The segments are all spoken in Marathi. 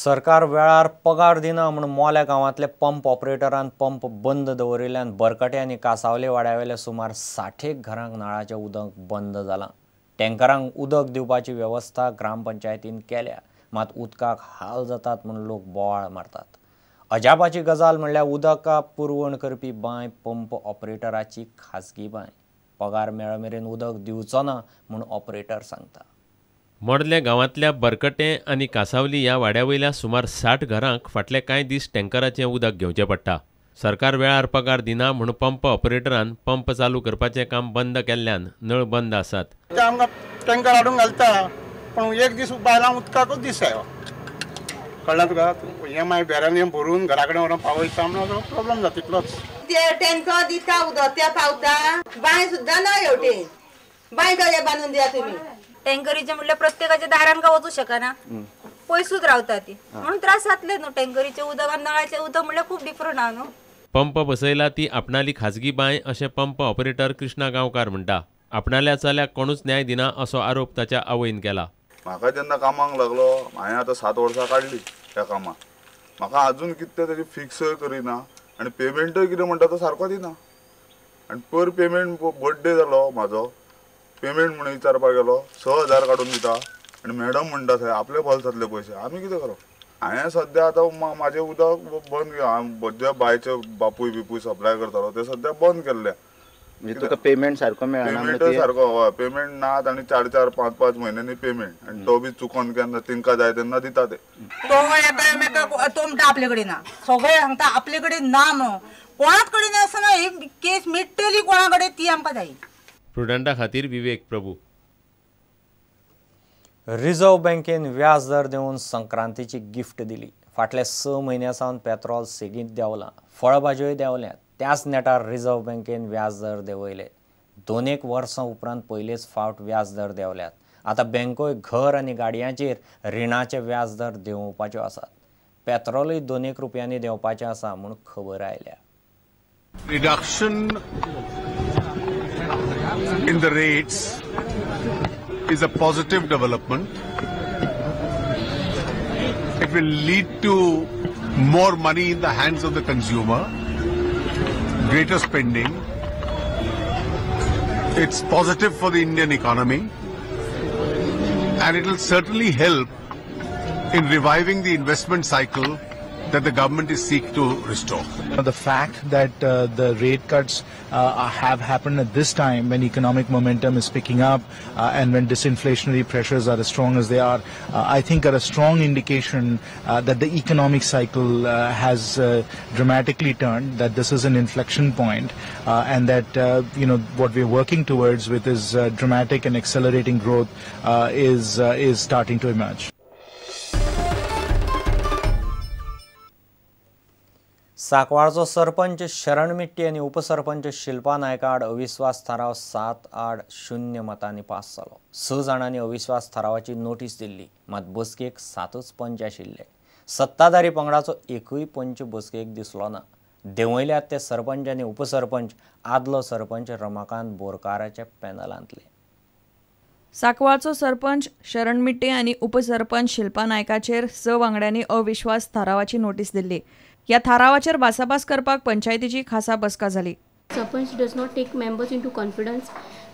सरकार वेळार पगार दिना म्हणून मोल्या गांवांतले पंप ऑपरेटरान पंप बंद दवरिल्ल्यान बरकटे आनी कासावले वाड्यावेले सुमार 60 घरांक नळाचें उदक बंद जालां। टँकरांक उदक दिवपाची वेवस्था ग्रामपंचायतीन केल्या, मात उदकाक हाल जातात म्हूण लोक बोवाळ मारतात। अजापाची गजाल म्हणल्यार उदकाक पुरवण करपी बांय पंप ऑपरेटराची खाजगी बांय। पगार मेळ मेरेन उदक दिवचो ना म्हूण ऑपरेटर सांगता। मोडल्या गांवांतल्या बरकटे आनी कासावली ह्या वाड्यावयल्या सुमार 60 घरांक फाटले कांय दीस टँकराचें उदक घेवचें पडटा। सरकार वेळार पगार दिना म्हूण पंप ऑपरेटरान पंप चालू करपाचें काम बंद केल्ल्यान नळ बंद आसात। आमकां टँकर हाडूंक घालता, पण एक दीस बायलां उदकाकूच दीस आयो। कळ्ळें तुका? EMI बेरांनी भरून घरा कडेन व्हरून पावयता म्हणून प्रॉब्लेम जाता तितलोच। ते टँकर दिता उदक ते पावता, बांय सुद्दां ना हेवटेन। बांय कशें बांदून दिया तुमी? टँकरीचे म्हटल्यार प्रत्येकाच्या दारांक वचूं शकना, पयसूच रावता ती, म्हणून त्रास जातले न्हू। टँकरीचे उदक आनी नळाचें उदक म्हटल्यार खूब डिफरंट आहा न्हू। पंप बसयला ती आपणाली खाजगी बांय अशें पंप ऑपरेटर कृष्णा गांवकार म्हणटा। आपणाल्या चल्याक कोणूच न्याय दिना असो आरोप ताच्या आवयन केला। म्हाका जेन्ना कामाक लागलो, हांवें आतां 7 वर्सां काडली त्या कामाक, म्हाका अजून कितें तेजी फिक्सय करिना आनी पेमेंटय कितें म्हणटा तो सारको दिना। आनी पर पेमेंट बर्थडे जालो म्हाजो, पेमेंट म्हणून विचारपाक गेलो 6000 काडून दिता आनी मॅडम म्हणटा थंय आपले बोल्सांतले पयशे, आमी कितें करप? हांवें सद्या आतां म्हाजें उदक बंद, जे बांयचे बापूय बिपूय सप्लाय करतालो ते सद्या बंद केल्ले। म्हणजे तुका पेमेंट सारको मेळना? पेमेंट सारको हय, पेमेंट नात आनी 4-4, 5-5 म्हयन्यांनी पेमेंट, आनी तो बी चुकोन केन्ना तिंका जाय तेन्ना दिता ते। तो तो म्हणटा आपले कडेन ना, सगळे सांगता आपले कडेन ना म्हणून। कोणाच कडेन आसना, ही केस मिटतली कोणा कडेन ती आमकां जाय। प्रुडंटा खातीर विवेक प्रभू। रिझर्व्ह बँकेन व्याज दर देऊन संक्रांतीची गिफ्ट दिली। फाटले 6 म्हयन्यां सावन पेट्रोल सेगीत देंवलां, फळभाज्योय देंवल्यात। त्याच नेटार रिझर्व्ह बँकेन व्याज दर देंवयले। 2 वर्सां उपरांत पयलेच फावट व्याज दर देंवल्यात। आतां बँकोय घर आनी गाडयांचेर रिणाचे व्याज दर देंवोवपाच्यो आसात। पेट्रोलूय 2 रुपयांनी देंवपाचें आसा म्हूण खबर आयल्या। Reduction in the rates is a positive development. It will lead to more money in the hands of the consumer, greater spending. It's positive for the Indian economy, and it will certainly help in reviving the investment cycle that the government is seeking to restore. The fact that the rate cuts have happened at this time when economic momentum is picking up and when disinflationary pressures are as strong as they are, I think are a strong indication that the economic cycle has dramatically turned, that this is an inflection point, and that what we're working towards with is dramatic and accelerating growth is starting to emerge. सांकवाळचो sarpanch शरण मिट्टी आनी उपसरपंच शिल्पा नायका आड अविश्वास थाराव 7-8-0 मतांनी पास जालो। 6 जाणांनी अविश्वास थारावाची नोटीस दिल्ली, मात बसकेक 7च पंच आशिल्ले। सत्ताधारी पंगडाचो एकूय पंच बसकेक दिसलो ना। देंवयल्यात ते सरपंच आनी उपसरपंच आदलो सरपंच रमाकांत बोरकाराच्या पॅनलांतले। सांकवाळचो सरपंच शरण मिट्टे आनी उपसरपंच शिल्पा नायकाचेर 6 वांगड्यांनी अविश्वास थारावाची नोटीस दिल्ली। या थारावाचेर भासाभास करपाक पंचायतीची खासा बसका जाली। Sarpanch does not take members into confidence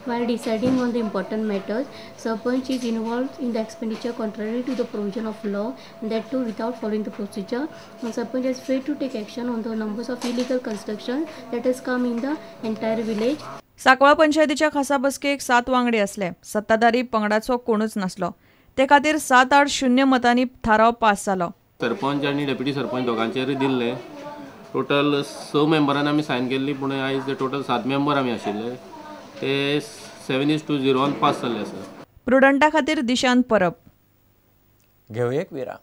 while deciding on the important matters. Sarpanch is involved in the expenditure contrary to the provision of law, and that too without following the procedure. And Sarpanch has failed to take action on the numbers of illegal construction that has come in the entire village. Sancoale पंचायतीच्या खासा बसकेक 7 वांगडी असले। सत्ताधारी पंगडाचो कोणूच नासलो, ते खातीर 7-8-0 मतांनी थाराव पास जालो। सरपंच आणि डेप्युटी सरपंच दोगांचेर दिल्ले। टोटल 6 मेंबरांनी आमी सायन केल्ली, पूण आयज टोटल 7 मेंबर आमी आशिल्ले, ते 7:0 पास जाल्ले आसा। प्रुडंटा खातीर दिशांत परब। घेऊ एक विराम।